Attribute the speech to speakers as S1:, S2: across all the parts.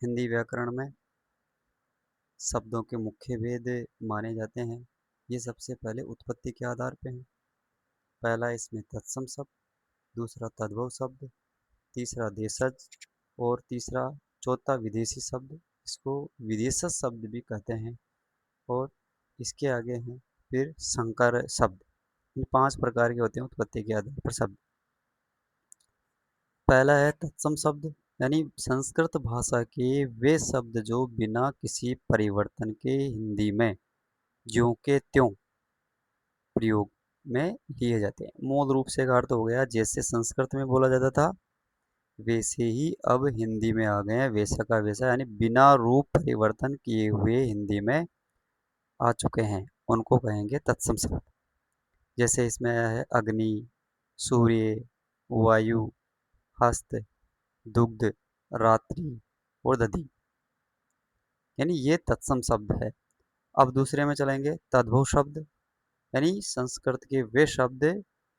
S1: हिंदी व्याकरण में शब्दों के मुख्य भेद माने जाते हैं। ये सबसे पहले उत्पत्ति के आधार पे हैं। पहला इसमें तत्सम शब्द, दूसरा तद्भव शब्द, तीसरा देशज और चौथा विदेशी शब्द। इसको विदेशज शब्द भी कहते हैं। और इसके आगे हैं फिर संकर शब्द। इन 5 प्रकार के होते हैं उत्पत्ति के आधार पर शब्द। पहला है तत्सम शब्द, यानी संस्कृत भाषा के वे शब्द जो बिना किसी परिवर्तन के हिंदी में ज्यों के त्यों प्रयोग में लिए जाते हैं। मूल रूप से का अर्थ हो गया जैसे संस्कृत में बोला जाता था वैसे ही अब हिंदी में आ गए हैं, वैसा का वैसा, यानी बिना रूप परिवर्तन किए हुए हिंदी में आ चुके हैं, उनको कहेंगे तत्सम शब्द। जैसे इसमें आया है अग्नि, सूर्य, वायु, हस्त, दुग्ध, रात्रि और दधि, यानी ये तत्सम शब्द है। अब दूसरे में चलेंगे तद्भव शब्द, यानी संस्कृत के वे शब्द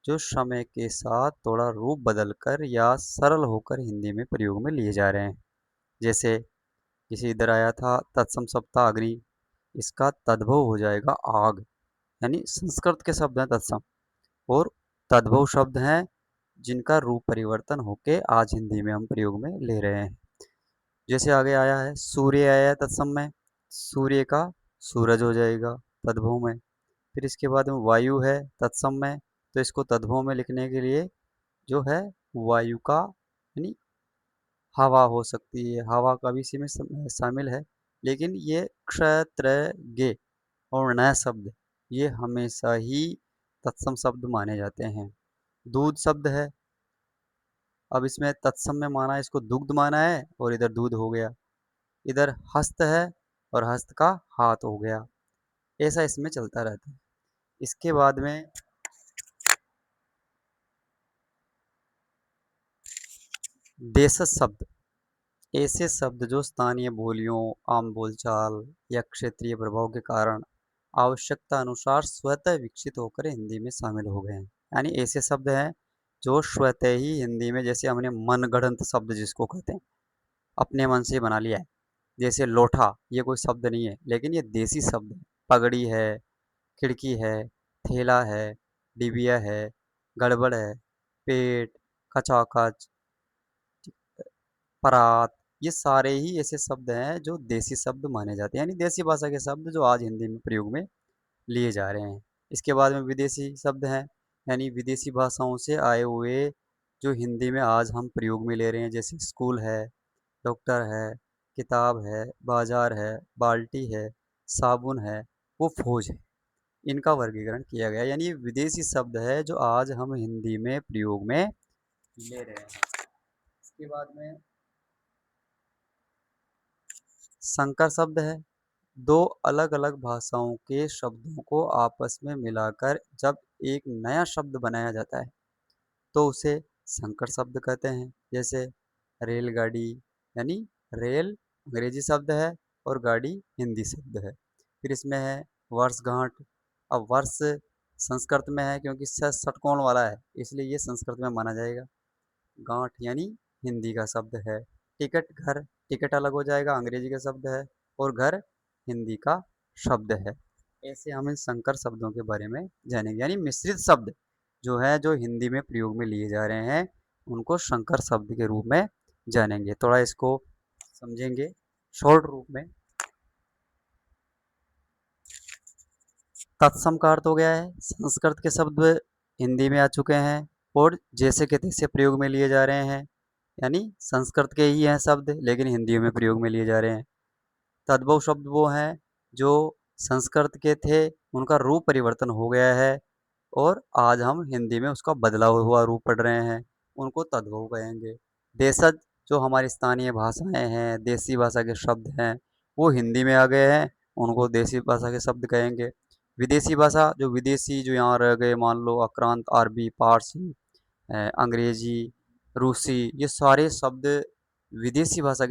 S1: जो समय के साथ थोड़ा रूप बदलकर या सरल होकर हिंदी में प्रयोग में लिए जा रहे हैं। जैसे किसी इधर आया था तत्सम शब्द था अग्नि, इसका तद्भव हो जाएगा आग, यानी संस्कृत के शब्द हैं तत्सम और तद्भव शब्द हैं जिनका रूप परिवर्तन होके आज हिंदी में हम प्रयोग में ले रहे हैं। जैसे आगे आया है सूर्य आया है तत्सम में, सूर्य का सूरज हो जाएगा तद्भव में। फिर इसके बाद में वायु है तत्सम में, तो इसको तद्भव में लिखने के लिए जो है वायु का यानी हवा हो सकती है, हवा का भी इसी में शामिल है। लेकिन ये क्षत्रज्ञ और न शब्द ये हमेशा ही तत्सम शब्द माने जाते हैं। दूध शब्द है, अब इसमें तत्सम में माना है, इसको दुग्ध माना है और इधर दूध हो गया। इधर हस्त है और हस्त का हाथ हो गया। ऐसा इसमें चलता रहता है। इसके बाद में देशज शब्द, ऐसे शब्द जो स्थानीय बोलियों, आम बोलचाल या क्षेत्रीय प्रभाव के कारण आवश्यकता अनुसार स्वतः विकसित होकर हिंदी में शामिल हो गए हैं। यानी ऐसे शब्द हैं जो स्वतः ही हिंदी में, जैसे हमने मनगढ़ंत शब्द जिसको कहते हैं, अपने मन से बना लिया है। जैसे लोठा, ये कोई शब्द नहीं है लेकिन ये देसी शब्द है। पगड़ी है, खिड़की है, थैला है, डिबिया है, गड़बड़ है, पेट, कचाकच, परात, ये सारे ही ऐसे शब्द हैं जो देसी शब्द माने जाते हैं, यानी देसी भाषा के शब्द जो आज हिंदी में प्रयोग में लिए जा रहे हैं। इसके बाद में विदेशी शब्द हैं, यानी विदेशी भाषाओं से आए हुए जो हिंदी में आज हम प्रयोग में ले रहे हैं। जैसे स्कूल है, डॉक्टर है, किताब है, बाजार है, बाल्टी है, साबुन है, वो फौज है। इनका वर्गीकरण किया गया, यानी ये विदेशी शब्द है जो आज हम हिंदी में प्रयोग में ले रहे हैं। इसके बाद में संकर शब्द है, दो अलग अलग भाषाओं के शब्दों को आपस में मिलाकर जब एक नया शब्द बनाया जाता है तो उसे संकर शब्द कहते हैं। जैसे रेलगाड़ी, यानी रेल अंग्रेजी शब्द है और गाड़ी हिंदी शब्द है। फिर इसमें है वर्षगांठ, अब वर्ष संस्कृत में है क्योंकि षटकोण वाला है इसलिए ये संस्कृत में माना जाएगा। गांठ यानी हिंदी का शब्द है। टिकट घर, टिकट अलग हो जाएगा, अंग्रेजी का शब्द है और घर हिंदी का शब्द है। ऐसे हम इन संकर शब्दों के बारे में जानेंगे, यानी मिश्रित शब्द जो है जो हिंदी में प्रयोग में लिए जा रहे हैं उनको संकर शब्द के रूप में जानेंगे। थोड़ा इसको समझेंगे शॉर्ट रूप में। तत्सम का अर्थ हो गया है संस्कृत के शब्द हिंदी में आ चुके हैं और जैसे के तैसे प्रयोग में लिए जा रहे हैं, यानी संस्कृत के ही हैं शब्द लेकिन हिंदी में प्रयोग में लिए जा रहे हैं। तद्भव शब्द वो हैं जो संस्कृत के थे, उनका रूप परिवर्तन हो गया है और आज हम हिंदी में उसका बदला हुआ रूप पढ़ रहे हैं, उनको तद्भव कहेंगे। देशज जो हमारी स्थानीय भाषाएं हैं, देसी भाषा के शब्द हैं, वो हिंदी में आ गए हैं, उनको देसी भाषा के शब्द कहेंगे। विदेशी भाषा जो विदेशी जो यहाँ रह गए, मान लो आक्रांत, अरबी, पारसी, अंग्रेजी, रूसी, ये सारे शब्द विदेशी भाषा के